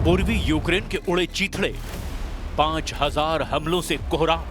पूर्वी यूक्रेन के उड़े चीथड़े, 5000 हमलों से कोहराम।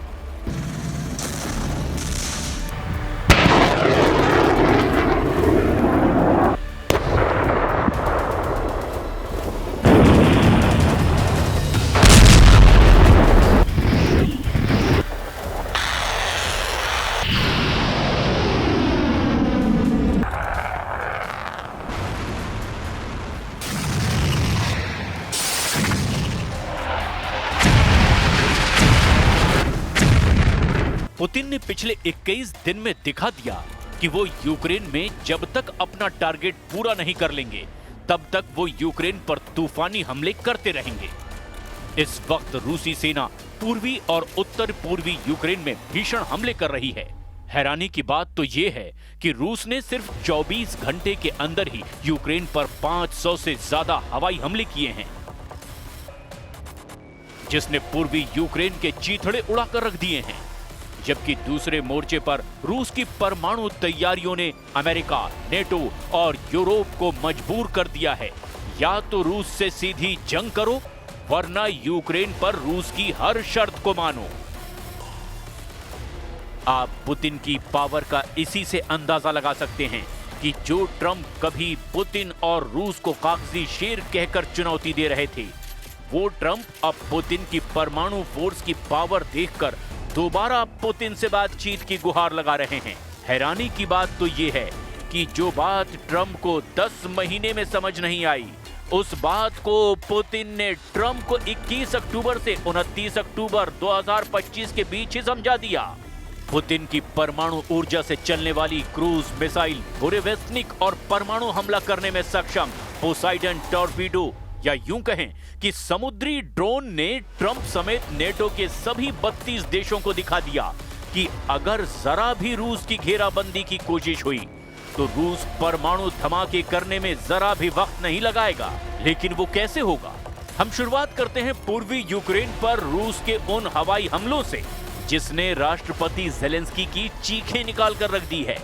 पुतिन ने पिछले 21 दिन में दिखा दिया कि वो यूक्रेन में जब तक अपना टारगेट पूरा नहीं कर लेंगे तब तक वो यूक्रेन पर तूफानी हमले करते रहेंगे। इस वक्त रूसी सेना पूर्वी और उत्तर पूर्वी यूक्रेन में भीषण हमले कर रही है। हैरानी की बात तो ये है कि रूस ने सिर्फ 24 घंटे के अंदर ही यूक्रेन पर 500 से ज्यादा हवाई हमले किए हैं, जिसने पूर्वी यूक्रेन के चीथड़े उड़ाकर रख दिए हैं। जबकि दूसरे मोर्चे पर रूस की परमाणु तैयारियों ने अमेरिका, नेटो और यूरोप को मजबूर कर दिया है, या तो रूस से सीधी जंग करो वरना यूक्रेन पर रूस की हर शर्त को मानो। आप पुतिन की पावर का इसी से अंदाजा लगा सकते हैं कि जो ट्रंप कभी पुतिन और रूस को कागजी शेर कहकर चुनौती दे रहे थे, वो ट्रंप अब पुतिन की परमाणु फोर्स की पावर देखकर दोबारा पुतिन से बातचीत की गुहार लगा रहे हैं। हैरानी की बात तो ये है कि जो बात ट्रंप को 10 महीने में समझ नहीं आई, उस बात को पुतिन ने ट्रंप को 21 अक्टूबर से 29 अक्टूबर 2025 के बीच ही समझा दिया। पुतिन की परमाणु ऊर्जा से चलने वाली क्रूज मिसाइल बुरेवेस्निक और परमाणु हमला करने में सक्षम पोसाइडन टॉर्पीडो, या यूं कहें कि समुद्री ड्रोन ने ट्रंप समेत नेटो के सभी 32 देशों को दिखा दिया कि अगर जरा भी रूस की घेराबंदी की कोशिश हुई तो रूस परमाणु धमाके करने में जरा भी वक्त नहीं लगाएगा। लेकिन वो कैसे होगा? हम शुरुआत करते हैं पूर्वी यूक्रेन पर रूस के उन हवाई हमलों से जिसने राष्ट्रपति ज़ेलेंस्की की चीखें निकाल कर रख दी है।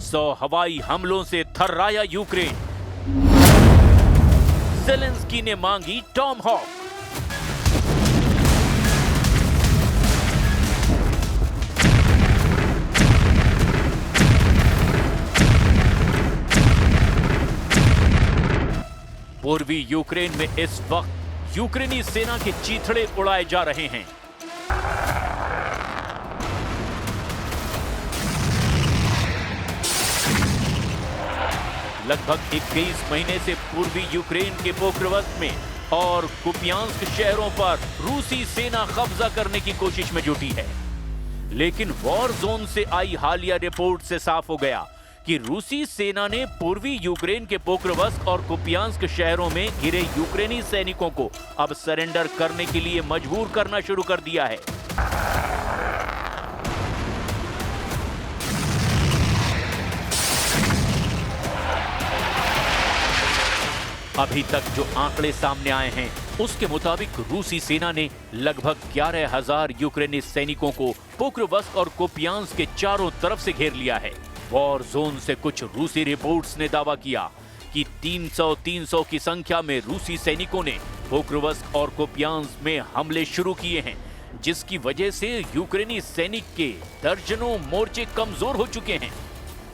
सौ हवाई हमलों से थर्राया यूक्रेन, ज़ेलेंस्की ने मांगी टॉम हॉक। पूर्वी यूक्रेन में इस वक्त यूक्रेनी सेना के चीथड़े उड़ाए जा रहे हैं। लगभग 21 महीने से पूर्वी यूक्रेन के पोक्रोवस्क में और कुपियांस्क शहरों पर रूसी सेना कब्जा करने की कोशिश में जुटी है। लेकिन वॉर जोन से आई हालिया रिपोर्ट से साफ हो गया कि रूसी सेना ने पूर्वी यूक्रेन के पोक्रोवस्क और कुपियांस्क शहरों में घिरे यूक्रेनी सैनिकों को अब सरेंडर करने के लिए मजबूर करना शुरू कर दिया है। अभी तक जो आंकड़े सामने आए हैं उसके मुताबिक रूसी सेना ने लगभग 11,000 यूक्रेनी सैनिकों को पोक्रोवस्क और कुपियांस्क के चारों तरफ से घेर लिया है। वॉर जोन से कुछ रूसी रिपोर्ट्स ने दावा किया कि 300 की संख्या में रूसी सैनिकों ने पोक्रोवस्क और कुपियांस्क में हमले शुरू किए हैं, जिसकी वजह से यूक्रेनी सैनिक के दर्जनों मोर्चे कमजोर हो चुके हैं।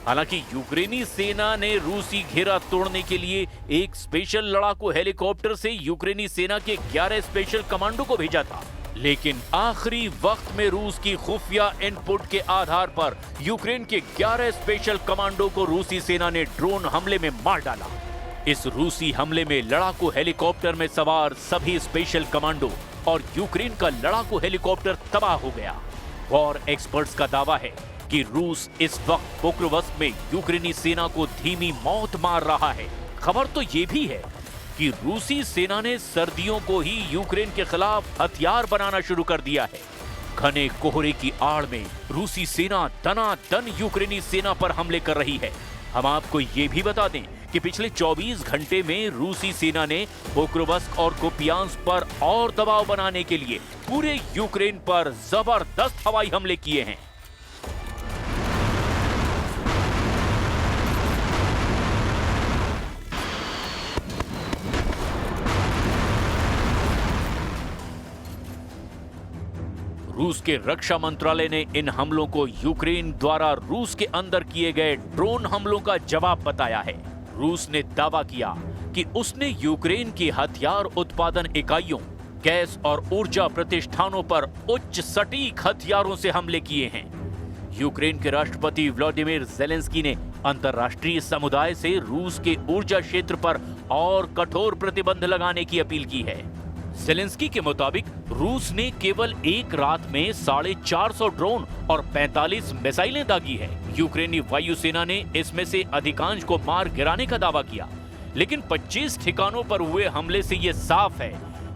हालांकि यूक्रेनी सेना ने रूसी घेरा तोड़ने के लिए एक स्पेशल लड़ाकू हेलीकॉप्टर से यूक्रेनी सेना के 11 स्पेशल कमांडो को भेजा था, लेकिन आखिरी वक्त में रूस की खुफिया इनपुट के आधार पर यूक्रेन के 11 स्पेशल कमांडो को रूसी सेना ने ड्रोन हमले में मार डाला। इस रूसी हमले में लड़ाकू हेलीकॉप्टर में सवार सभी स्पेशल कमांडो और यूक्रेन का लड़ाकू हेलीकॉप्टर तबाह हो गया। वॉर एक्सपर्ट्स का दावा है कि रूस इस वक्त पोक्रोवस्क में यूक्रेनी सेना को धीमी मौत मार रहा है। खबर तो ये भी है कि रूसी सेना ने सर्दियों को ही यूक्रेन के खिलाफ हथियार बनाना शुरू कर दिया है। घने कोहरे की आड़ में रूसी सेना दनादन यूक्रेनी सेना पर हमले कर रही है। हम आपको ये भी बता दें कि पिछले 24 घंटे में रूसी सेना ने पोक्रोवस्क और कुपियांस्क पर और दबाव बनाने के लिए पूरे यूक्रेन पर जबरदस्त हवाई हमले किए हैं। रूस के रक्षा मंत्रालय ने इन हमलों को यूक्रेन द्वारा रूस के अंदर किए गए ड्रोन हमलों का जवाब बताया है। रूस ने दावा किया कि उसने यूक्रेन की हथियार उत्पादन इकाइयों, गैस और ऊर्जा प्रतिष्ठानों पर उच्च सटीक हथियारों से हमले किए हैं। यूक्रेन के राष्ट्रपति व्लादिमीर ज़ेलेंस्की ने अंतर्राष्ट्रीय समुदाय से रूस के ऊर्जा क्षेत्र पर और कठोर प्रतिबंध लगाने की अपील की है। ज़ेलेंस्की के मुताबिक रूस ने केवल एक रात में 450 ड्रोन और 45 मिसाइलें दागी है। यूक्रेनी वायुसेना ने इसमें से अधिकांश को मार गिराने का दावा किया, लेकिन 25 ठिकानों पर हुए हमले से यह साफ है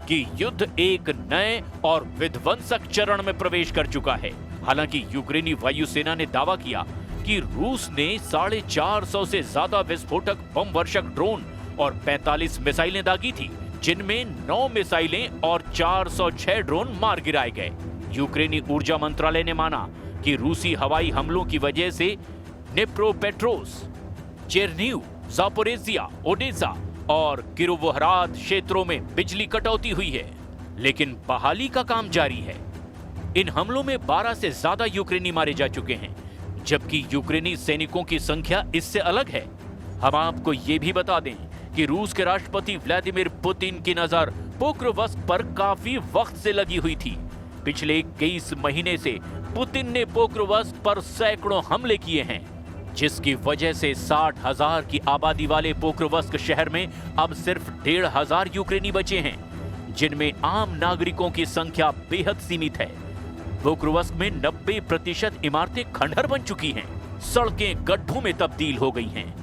कि युद्ध एक नए और विध्वंसक चरण में प्रवेश कर चुका है। हालांकि यूक्रेनी वायुसेना ने दावा किया कि रूस ने 450 से ज्यादा विस्फोटक बम वर्षक ड्रोन और 45 मिसाइलें दागी थी, जिनमें 9 मिसाइलें और 406 ड्रोन मार गिराए गए। यूक्रेनी ऊर्जा मंत्रालय ने माना कि रूसी हवाई हमलों की वजह से डिनिप्रोपेट्रोव्स्क, चेरनीव, जापोरेजिया, ओडेसा और किरोवोह्राद क्षेत्रों में बिजली कटौती हुई है, लेकिन बहाली का काम जारी है। इन हमलों में 12 से ज्यादा यूक्रेनी मारे जा चुके हैं, जबकि यूक्रेनी सैनिकों की संख्या इससे अलग है। हम आपको ये भी बता दें कि रूस के राष्ट्रपति व्लादिमीर पुतिन की नजर पोक्रोवस्क पर काफी वक्त से लगी हुई थी। पिछले 21 महीने से पुतिन ने पोक्रोवस्क पर सैकड़ों हमले किए हैं, जिसकी वजह से 60,000 की आबादी वाले पोक्रोवस्क शहर में अब सिर्फ 1,500 यूक्रेनी बचे हैं, जिनमें आम नागरिकों की संख्या बेहद सीमित है। पोक्रोवस्क में 90% इमारतें खंडहर बन चुकी हैं, सड़कें गड्ढों में तब्दील हो गई हैं,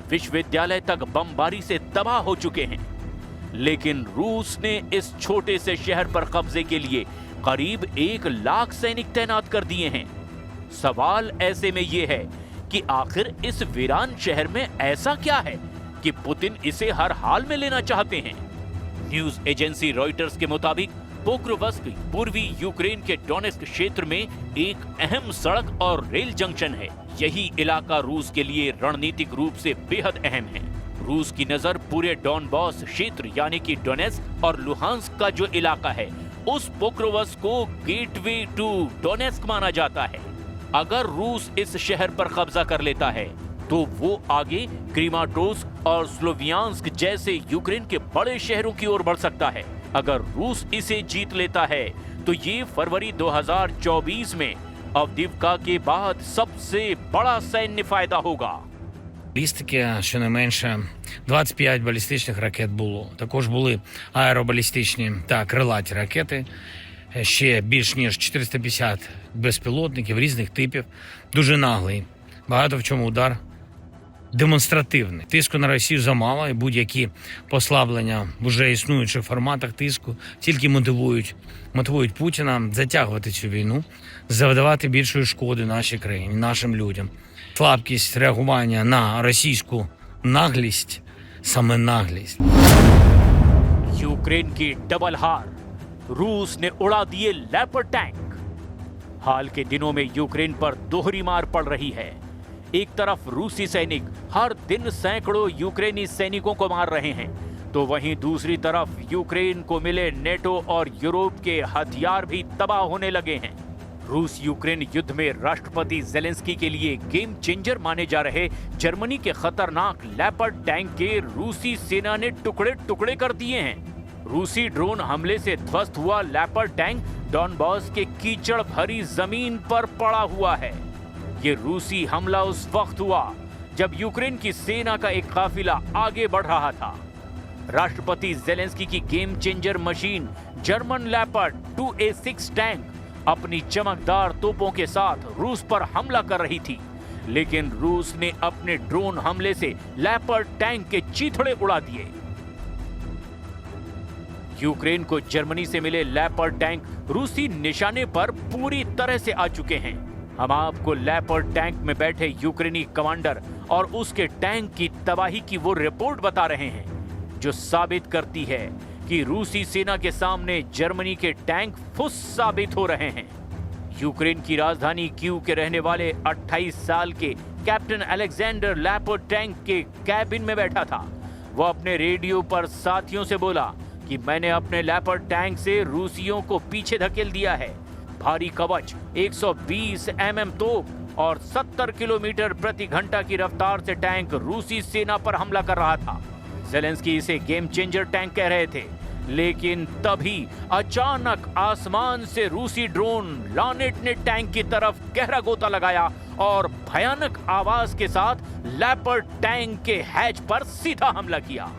विश्वविद्यालय तक बमबारी से तबाह हो चुके हैं। लेकिन रूस ने इस छोटे से शहर पर कब्जे के लिए करीब 1 लाख सैनिक तैनात कर दिए हैं। सवाल ऐसे में यह है कि आखिर इस वीरान शहर में ऐसा क्या है कि पुतिन इसे हर हाल में लेना चाहते हैं। न्यूज एजेंसी रॉयटर्स के मुताबिक पोक्रोवस्क पूर्वी यूक्रेन के डोनेस्क क्षेत्र में एक अहम सड़क और रेल जंक्शन है। यही इलाका रूस के लिए रणनीतिक रूप से बेहद अहम है। रूस की नजर पूरे डॉनबॉस क्षेत्र यानी कि डोनेस्क और लुहांस्क का जो इलाका है, उस पोक्रोवस्क को गेटवे टू डोनेस्क माना जाता है। अगर रूस इस शहर पर कब्जा कर लेता है तो वो आगे क्रीमाटोर्स्क और स्लोवियांस्क जैसे यूक्रेन के बड़े शहरों की ओर बढ़ सकता है। अगर रूस इसे जीत लेता है तो ये फरवरी 2024 में Авдіївка के बाद सबसे बड़ा सैन्य फायदा होगा। Балістики, щонайменше 25 балістичних ракет було. Також були аеробалістичні та крилаті ракети. Ще більш ніж 450 безпілотників різних типів. Дуже наглий. Багато в чому удар демонстративний. Тиску на Росію замало, і будь-які послаблення в уже існуючих форматах тиску тільки мотивують Путіна затягувати цю війну, завдавати більшої шкоди нашій країні, нашим людям. Слабкість реагування на російську наглість, саме наглість. यूक्रेन की डबल हार, रूस ने उड़ा दिए लेपर्ड टैंक। हाल के दिनों में यूक्रेन पर दोहरी मार पड़ रही है। एक तरफ रूसी सैनिक हर दिन सैकड़ों यूक्रेनी सैनिकों को मार रहे हैं, तो वहीं दूसरी तरफ यूक्रेन को मिले नेटो और यूरोप के हथियार भी तबाह होने लगे हैं। रूस यूक्रेन युद्ध में राष्ट्रपति ज़ेलेंस्की के लिए गेम चेंजर माने जा रहे जर्मनी के खतरनाक लेपर्ड टैंक के रूसी सेना ने टुकड़े टुकड़े कर दिए हैं। रूसी ड्रोन हमले से ध्वस्त हुआ लेपर्ड टैंक डॉनबॉस के कीचड़ भरी जमीन पर पड़ा हुआ है। ये रूसी हमला उस वक्त हुआ जब यूक्रेन की सेना का एक काफिला आगे बढ़ रहा था। राष्ट्रपति ज़ेलेंस्की की game changer machine German leopard 2A6 tank अपनी चमकदार तोपों के साथ रूस पर हमला कर रही थी, लेकिन रूस ने अपने ड्रोन हमले से लेपर्ड टैंक के चीथड़े उड़ा दिए। यूक्रेन को जर्मनी से मिले लेपर्ड टैंक रूसी निशाने पर पूरी तरह से आ चुके हैं। हम आपको लेपर्ड टैंक में बैठे यूक्रेनी कमांडर और उसके टैंक की तबाही की वो रिपोर्ट बता रहे हैं जो साबित करती है कि रूसी सेना के सामने जर्मनी के टैंक फुस साबित हो रहे हैं। यूक्रेन की राजधानी कीव के रहने वाले 28 साल के कैप्टन अलेक्जेंडर लैपर्ड टैंक के कैबिन में बैठा था। वो अपने रेडियो पर साथियों से बोला कि मैंने अपने लैपर्ड टैंक से रूसियों को पीछे धकेल दिया है। भारी कवच, 120 mm तोप और 70 किलोमीटर प्रति घंटा की रफ्तार से टैंक रूसी सेना पर हमला कर रहा था। ज़ेलेंस्की इसे गेम चेंजर टैंक कह रहे थे, लेकिन तभी अचानक आसमान से रूसी ड्रोन लॉनेट ने टैंक की तरफ गहरा गोता लगाया और भयानक आवाज के साथ लैपर्ड टैंक के हैच पर सीधा हमला किया।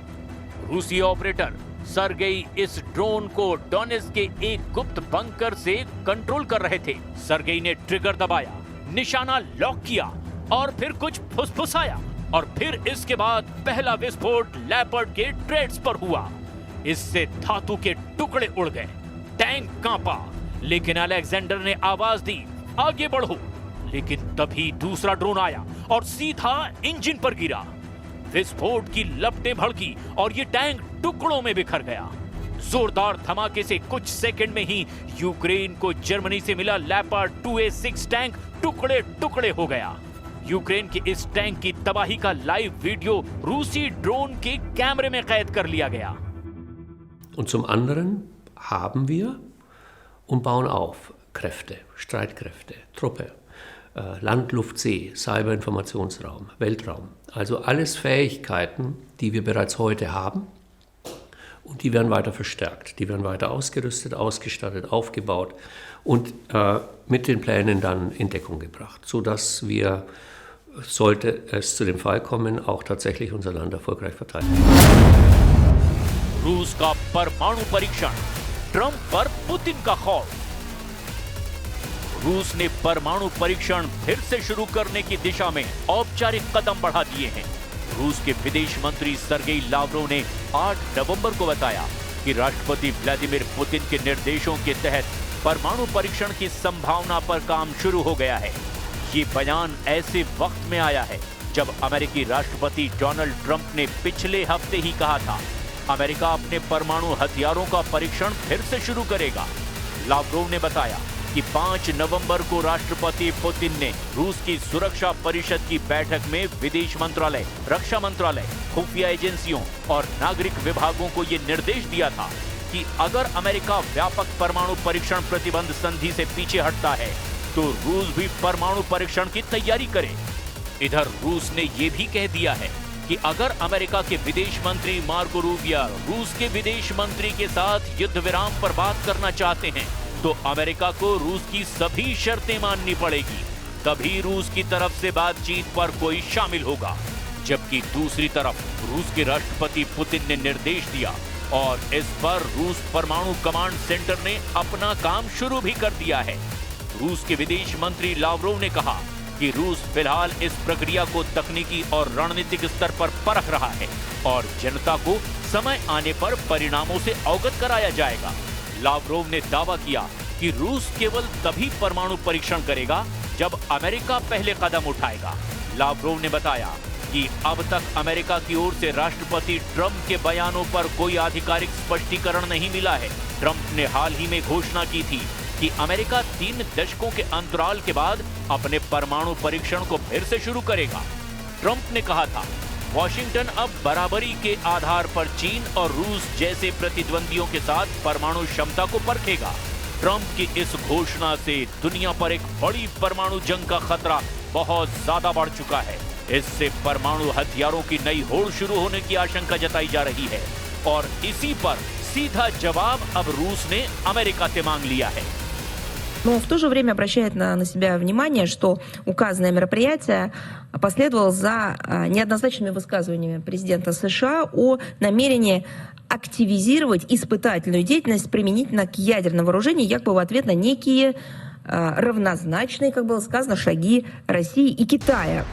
रूसी ऑपरेटर सर्गेई इस ड्रोन को डोनेट्स्क के एक गुप्त बंकर से कंट्रोल कर रहे थे। सर्गेई ने ट्रिगर दबाया, निशाना लॉक किया और फिर कुछ फुसफुसाया और फिर इसके बाद पहला विस्फोट लैपर्ड के ट्रेड्स पर हुआ। इससे धातु के टुकड़े उड़ गए, टैंक कांपा, लेकिन अलेक्जेंडर ने आवाज दी, आगे बढ़ो। लेकिन तभी दूसरा ड्रोन आया और सीधा इंजन पर गिरा। विस्फोट की लपटें भड़की और ये टैंक टुकड़ों में बिखर गया। जोरदार धमाके से कुछ सेकंड में ही यूक्रेन को जर्मनी से मिला लैपर्ड 2A6 टैंक टुकड़े टुकड़े हो गया। यूक्रेन के इस टैंक की तबाही का लाइव वीडियो रूसी ड्रोन के कैमरे में कैद कर लिया गया। Und zum anderen haben wir und bauen auf Kräfte, Streitkräfte, Truppe, Land, Luft, See, Cyberinformationsraum, Weltraum. Also alles Fähigkeiten, die wir bereits heute haben und die werden weiter verstärkt. Die werden weiter ausgerüstet, ausgestattet, aufgebaut und mit den Plänen dann in Deckung gebracht, sodass wir, sollte es zu dem Fall kommen, auch tatsächlich unser Land erfolgreich verteidigen. रूस का परमाणु परीक्षण, Trump पर Putin का खौफ। रूस ने परमाणु परीक्षण फिर से शुरू करने की दिशा में औपचारिक कदम बढ़ा दिए हैं। रूस के विदेश मंत्री सर्गेई लावरोव ने 8 नवंबर को बताया कि राष्ट्रपति व्लादिमीर पुतिन के निर्देशों के तहत परमाणु परीक्षण की संभावना पर काम शुरू हो गया है। ये बयान ऐसे वक्त में आया है जब अमेरिकी राष्ट्रपति डोनाल्ड ट्रंप ने पिछले हफ्ते ही कहा था अमेरिका अपने परमाणु हथियारों का परीक्षण फिर से शुरू करेगा। लावरोव ने बताया कि 5 नवंबर को राष्ट्रपति पुतिन ने रूस की सुरक्षा परिषद की बैठक में विदेश मंत्रालय, रक्षा मंत्रालय, खुफिया एजेंसियों और नागरिक विभागों को ये निर्देश दिया था कि अगर अमेरिका व्यापक परमाणु परीक्षण प्रतिबंध संधि से पीछे हटता है तो रूस भी परमाणु परीक्षण की तैयारी करे। इधर रूस ने ये भी कह दिया है कि अगर अमेरिका के विदेश मंत्री मार्को रूबियो रूस के विदेश मंत्री के साथ युद्ध विराम पर बात करना चाहते हैं तो अमेरिका को रूस की सभी शर्तें माननी पड़ेगी, तभी रूस की तरफ से बातचीत पर कोई शामिल होगा। जबकि दूसरी तरफ रूस के राष्ट्रपति पुतिन ने निर्देश दिया और इस पर रूस परमाणु कमांड सेंटर ने अपना काम शुरू भी कर दिया है। रूस के विदेश मंत्री लावरोव ने कहा कि रूस फिलहाल इस प्रक्रिया को तकनीकी और रणनीतिक स्तर पर परख रहा है और जनता को समय आने पर परिणामों से अवगत कराया जाएगा। लावरोव ने दावा किया कि रूस केवल तभी परमाणु परीक्षण करेगा जब अमेरिका पहले कदम उठाएगा। लावरोव ने बताया कि अब तक अमेरिका की ओर से राष्ट्रपति ट्रंप के बयानों पर कोई आधिकारिक स्पष्टीकरण नहीं मिला है। ट्रंप ने हाल ही में घोषणा की थी कि अमेरिका 3 दशकों के अंतराल के बाद अपने परमाणु परीक्षण को फिर से शुरू करेगा। ट्रंप ने कहा था, वॉशिंगटन अब बराबरी के आधार पर चीन और रूस जैसे प्रतिद्वंदियों के साथ परमाणु क्षमता को परखेगा। ट्रंप की इस घोषणा से दुनिया पर एक बड़ी परमाणु जंग का खतरा बहुत ज्यादा बढ़ चुका है। इससे परमाणु हथियारों की नई होड़ शुरू होने की आशंका जताई जा रही है और इसी पर सीधा जवाब अब रूस ने अमेरिका से मांग लिया है। Но в то же время обращает на себя внимание, что указанное мероприятие последовало за неоднозначными высказываниями президента США о намерении активизировать испытательную деятельность применительно к ядерному вооружению, якобы в ответ на некие равнозначные, как было сказано, шаги России и Китая.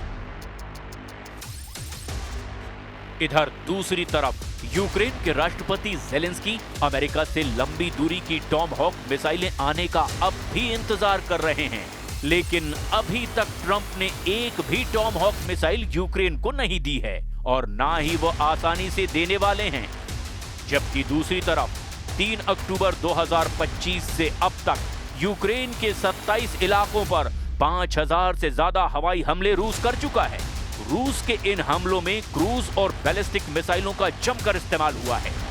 इधर दूसरी तरफ यूक्रेन के राष्ट्रपति ज़ेलेंस्की अमेरिका से लंबी दूरी की टॉमहॉक मिसाइलें आने का अब भी इंतजार कर रहे हैं, लेकिन अभी तक ट्रंप ने एक भी टॉमहॉक मिसाइल यूक्रेन को नहीं दी है और ना ही वो आसानी से देने वाले हैं। जबकि दूसरी तरफ 3 अक्टूबर 2025 से अब तक यूक्रेन के 27 इलाकों पर 5000 से ज्यादा हवाई हमले रूस कर चुका है। रूस के इन हमलों में क्रूज और बैलिस्टिक मिसाइलों का जमकर इस्तेमाल हुआ है।